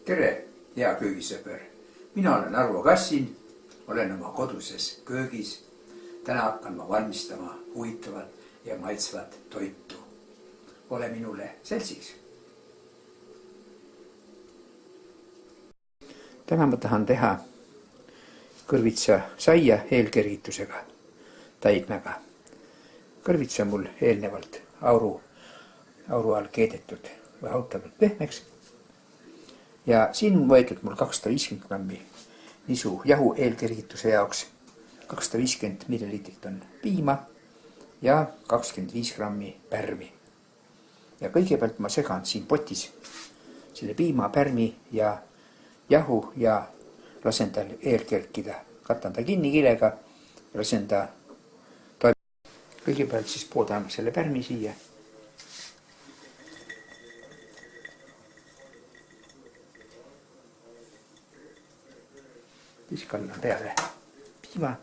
Tere, hea köögisõber. Mina olen Arvo Kassin, olen oma koduses köögis. Täna hakkan ma valmistama huvitavat ja maitsvat toitu. Ole minule seltsiks. Täna ma tahan teha kõrvitsa saia eelkergitusega, täidmäga. Kõrvitsa on mul eelnevalt auru all keedetud või hautatud pehmeks. Ja siin on võetud mul 250 grammi nisu jahu eelkergituse jaoks, 250 millilitrit on piima ja 25 grammi pärmi. Ja kõigepealt ma segan siin potis selle piima, pärmi ja jahu ja lasen tal eelkerkida. Katan ta kinni kilega ja lasen ta toimuma. Kõigepealt siis poodame selle pärmi siia. Siis kannan peale piima.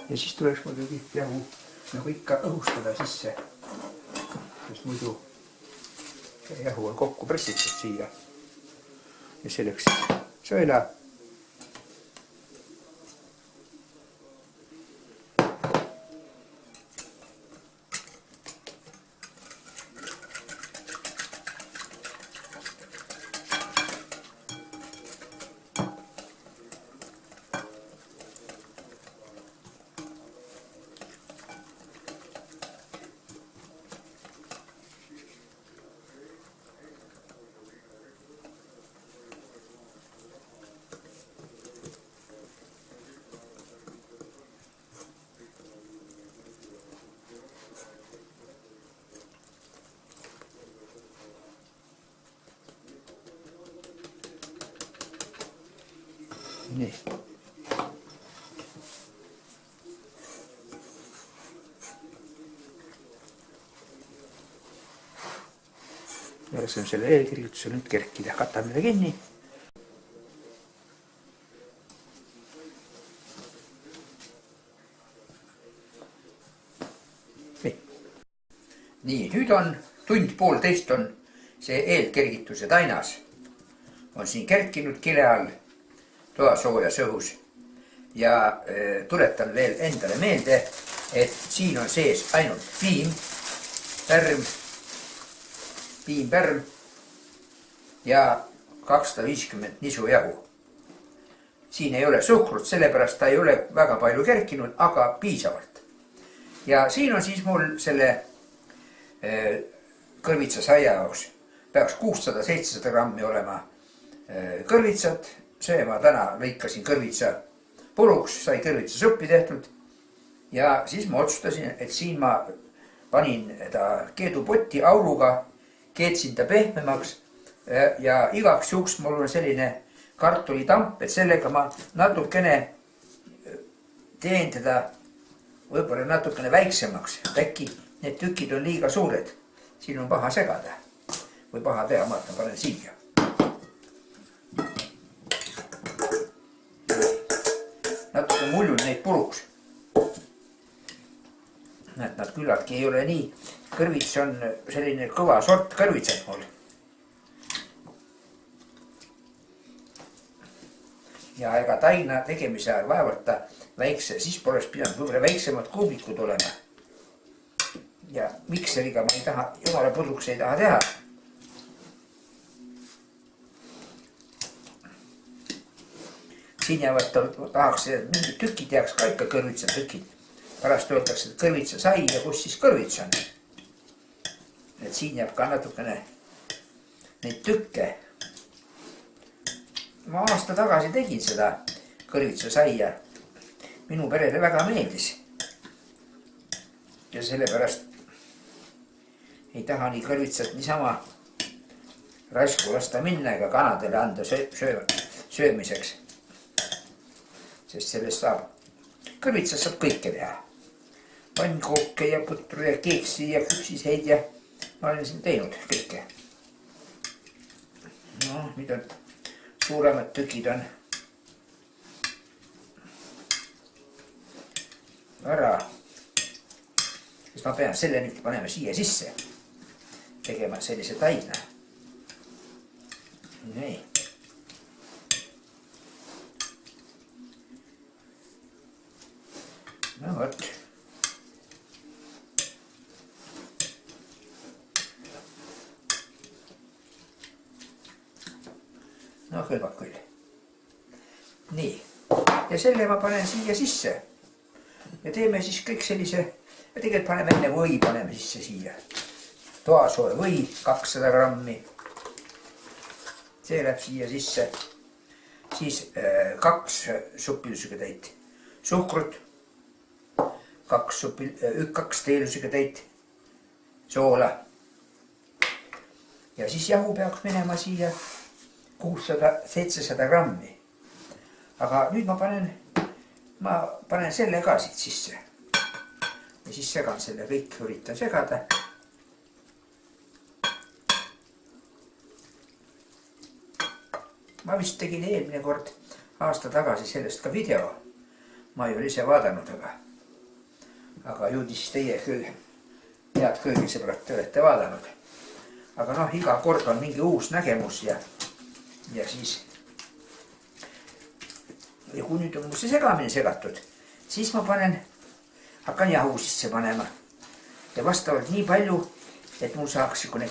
Ja siis tuleks muidugi jahu nagu ikka õhustada sisse, sest muidu jahu on kokku pressitud siia. Ja selleks sõela. Nii. Ja lasen selle eelkergituse nüüd kerkida. Katame ta kinni. Nii, nüüd on tund-poolteist on see eelkergituse tainas. On siin kerkinud kile all. Toasoojas õhus ja tuletan veel endale meelde, et siin on sees ainult piim, pärm ja 250 nisu jahu. Siin ei ole suhkrut, sellepärast ta ei ole väga palju kerkinud, aga piisavalt. Ja siin on siis mul selle kõrvitsa saia jaoks. Peaks 600-700 grammi olema kõrvitsat. See ma täna lõikasin kõrvitsa puruks, sai kõrvitsa suppi tehtud. Ja siis ma otsustasin, et siin ma panin ta keedupotti auruga, keetsin ta pehmemaks ja igaks juhuks mul on selline kartulitamp, et sellega ma natukene teen teda võib-olla natukene väiksemaks. Äkki need tükid on liiga suured. Siin on paha segada või paha teha, ma panen siia. Natuke muljun neid puruks. Näed, nad küllaltki ei ole nii. Kõrvits on selline kõva sort kõrvitsad mul. Ja ega taina tegemise ajal vaevalt väikse, siis poleks pidanud võib-olla väiksemad kuubikud olema. Ja mikseriga ma ei taha, jumala pudruks ei taha teha. siin jäävad, tahaks, mingid tükid jääks ka ikka kõrvitsa tükid. Pärast öeldakse, et kõrvitsa sai ja kus siis kõrvits on. Et siin jääb ka natukene neid tükke. Ma aasta tagasi tegin seda kõrvitsa sai ja minu perele väga meeldis. Ja sellepärast ei taha nii kõrvitsat niisama raisku lasta minna ega kanadele anda söömiseks. Sest sellest saab, kõrvitsast saab kõike teha. Pannkooke ja putru ja keeksi ja küpsiseid ja ma olen siin teinud kõike. No, nüüd on suuremad tükid on ära. Siis ma pean selle nüüd panema siia sisse. Tegema sellise taina. Nii. No võt. No kõlbab küll. Nii. Ja selle ma panen siia sisse. Ja teeme siis kõik sellise, ja tegelikult paneme enne või paneme sisse siia. Toasoe või 200 grammi. See läheb siia sisse. Siis 2 supilusügetäit suhkrut. 2 teelusügetäit soola. Ja siis jahu peaks minema siia 600-700 grammi. Aga nüüd ma panen selle ka siit sisse. Ja siis segan selle kõik, üritan segada. Ma vist tegin eelmine kord aasta tagasi sellest ka video. Ma ei ole ise vaadanud, aga ju siis teie head köögisõbrad te olete vaadanud. Aga noh, iga kord on mingi uus nägemus ja siis ja kui nüüd on mul see segamine segatud, siis ma hakkan jahu sisse panema. Ja vastavalt nii palju, et mul saaks niisugune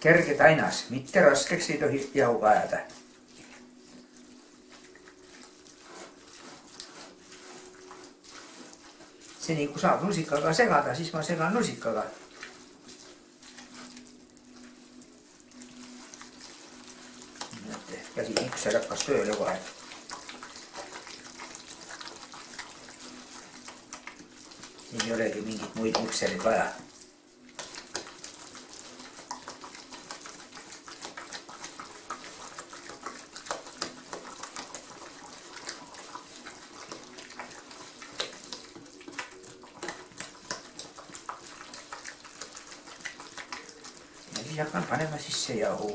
kerge tainas, mitte raskeks ei tohi jahuga ajada. Seni kui saab lusikaga segada, siis ma segan lusikaga. Käsi mikser hakkas tööle kohe. Siin ei olegi mingit muid mikserid vaja. Ja siis hakkan panema sisse jahu.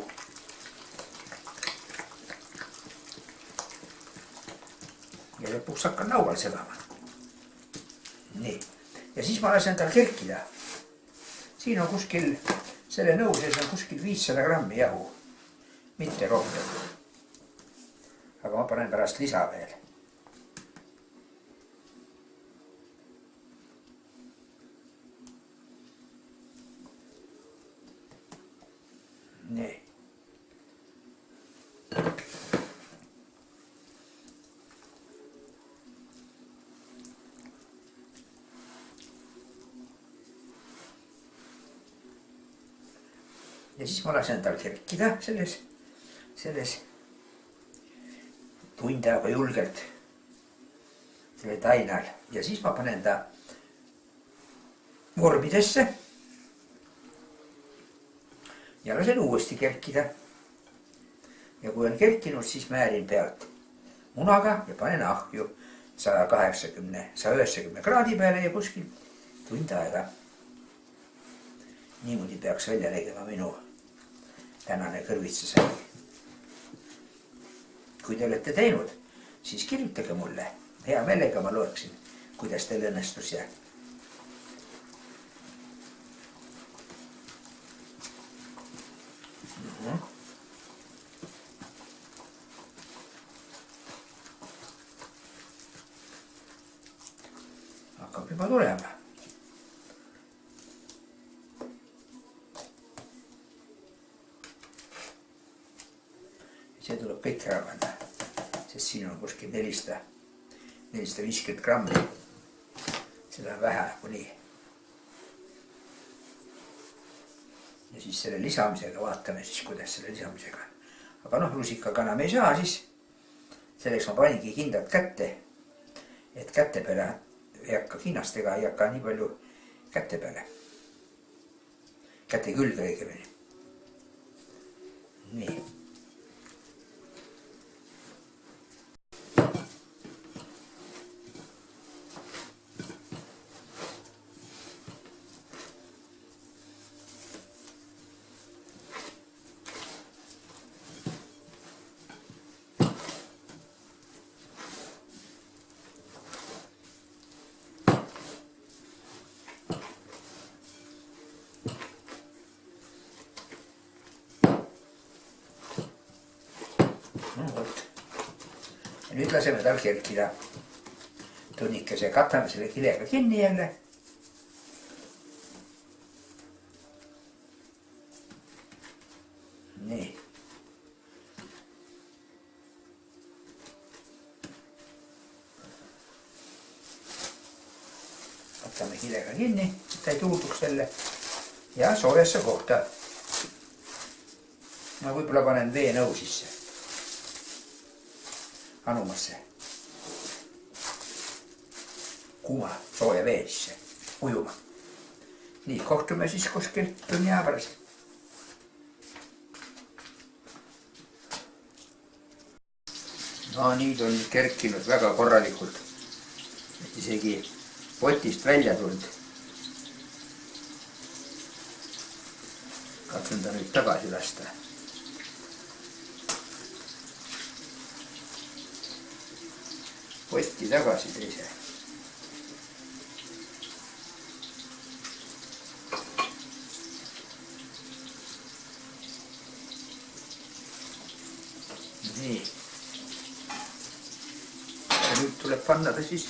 Ja lõpuks hakkan laual segama. Nii. Ja siis ma lasen tal kerkida. Siin on kuskil, selle nõu sees on kuskil 500 grammi jahu. Mitte rohkem. Aga ma panen pärast lisa veel. Nii. Ja siis ma lasen tal kerkida selles tund aega julgelt selle tainal. Ja siis ma panen ta vormidesse ja lasen uuesti kerkida. Ja kui on kerkinud, siis määrin pealt munaga ja panen ahju 180-190 kraadi peale ja kuskil tund aega. Niimoodi peaks välja nägema minu tänane kõrvitsasai. Kui te olete teinud, siis kirjutage mulle. Hea meelega ma loeksin, kuidas teil õnnestus ja hakkab juba tulema. See tuleb kõik ära panna. sest siin on kuskil 450 grammi. Seda on vähe nagunii. Ja siis selle lisamisega vaatame siis, kuidas selle lisamisega on. Aga noh, rusikaga enam ei saa, siis selleks ma paningi kindlad kätte, et kätte peale ei hakka kinnastega, ei hakka nii palju kätte peale. Käte külge õigemini. Nii. Ja nüüd laseme tal kerkida tunnikese ja katame selle kilega kinni jälle. Nii. Katame kilega kinni, et ta ei tuulduks jälle ja soojasse kohta. Ma võib-olla panen veenõu sisse. Anumasse. Kuuma sooja vee sisse. Ujuma. Nii, kohtume siis kuskil tunni aja pärast. No nüüd on kerkinud väga korralikult. Et isegi potist välja tulnud. Katsun ta nüüd tagasi lasta. Potti tagasi teise. Nii. Ja nüüd tuleb panna ta siis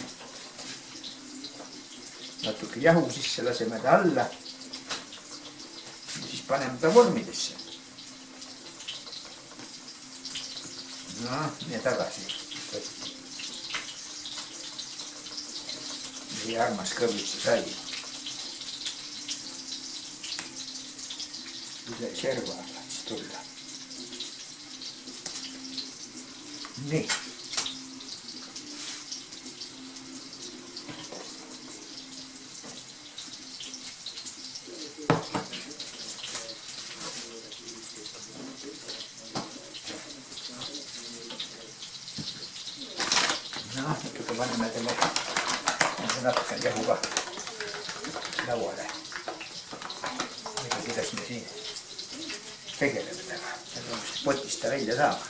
natuke jahu sisse, laseme ta alla. Ja siis paneme ta vormidesse. No, ja tagasi. Nii armas kõrvitsi sai. Üle serva siis tulla. Nii. No, natuke paneme teile natuke jahuga lauale. Kuidas me siin tegeleme täna. Potist ta välja saama.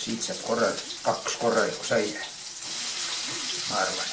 Siit saab kaks korralikku saia, ma arvan.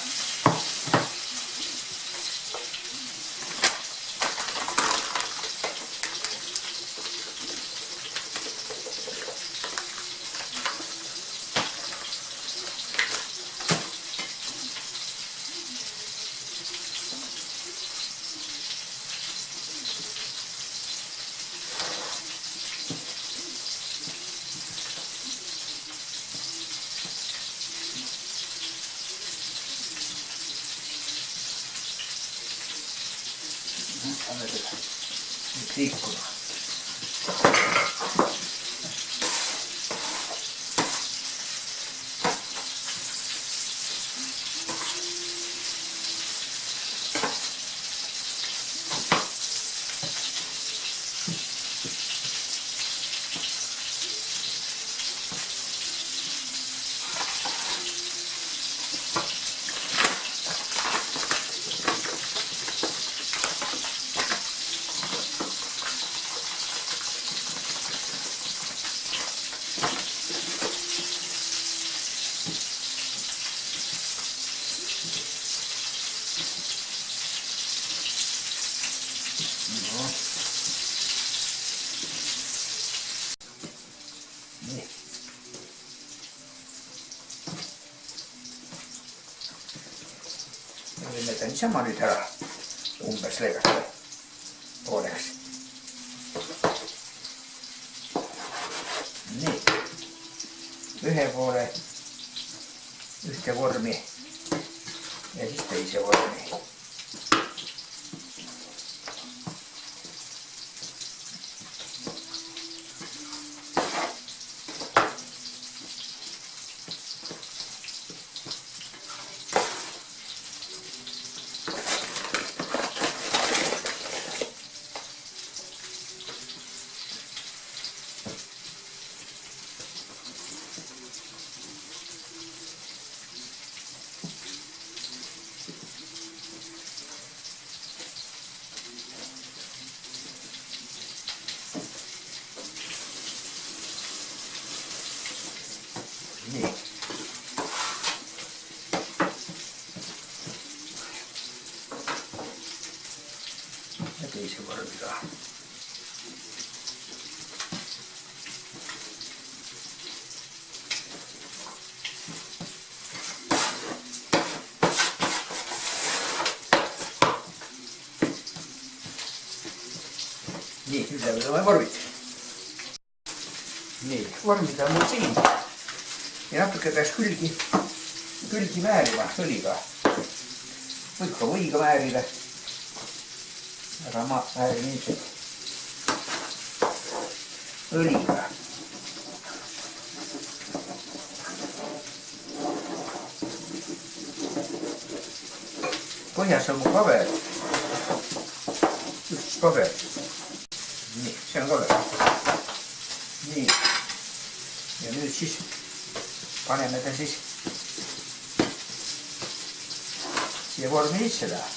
Saame teda nüüd liikuma. No. Nii. Me võime ta niisama nüüd ära umbes lõigata pooleks. Nii. Ühe poole ühte vormi ja siis teise vormi. Nii. Ja teise vormi ka. Nii, nüüd lähevad oma vormid. Nii, vormid on mul siin. Ja natuke peaks külgi määrima õliga. Võib ka võiga määrida. Aga ma määrin ilmselt õliga. Põhjas on mu paber. Üks paber. Nii, see on ka veel. Nii. Ja nüüd siis paneme ta siis siia vormi sisse taha.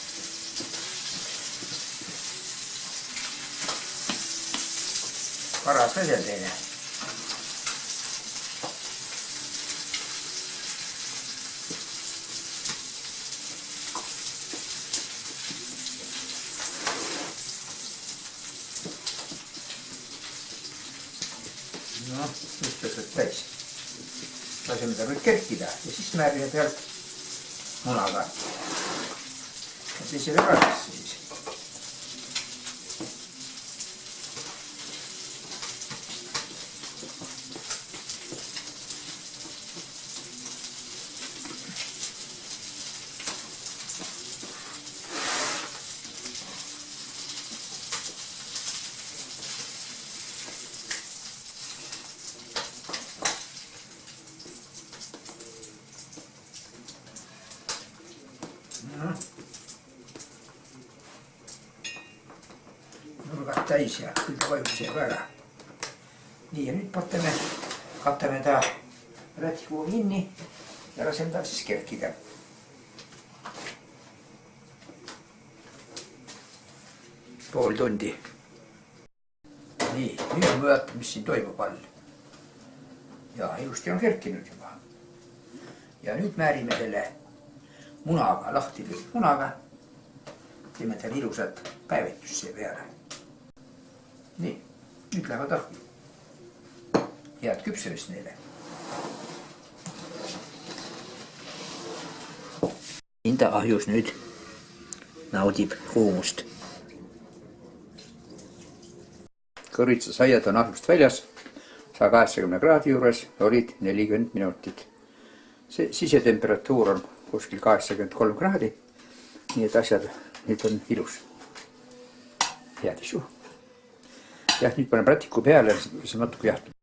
Paras asjal teine. No, ühtlaselt täis. Laseme ta nüüd kerkida ja siis määrime pealt munaga. Ja teise vegadesse siis. Nurgad täis ja kõik vajub see ka ära. Nii ja nüüd katame ta rätikuga kinni ja laseme tal siis kerkida. Pool tundi. Nii, nüüd on vaatame, mis siin toimub all. Ja ilusti on kerkinud juba. Ja nüüd määrime selle munaga, lahti lüüdud munaga. Teeme tal ilusat päevitust siia peale. Nii, nüüd lähevad ahju. Head küpsemist neile. Linda ahjus nüüd naudib kuumust. Kõrvitsasaiad on ahjust väljas, 180 kraadi juures olid 40 minutit. See sisetemperatuur on kuskil 83 kraadi, nii et asjad nüüd on ilus. Head isu. Jah, nüüd panen rätiku peale, see natuke jahtub.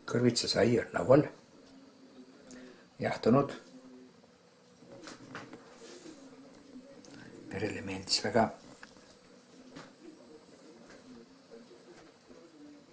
Kõrvitsasai on laual. Jahtunud. Perele meeldis väga.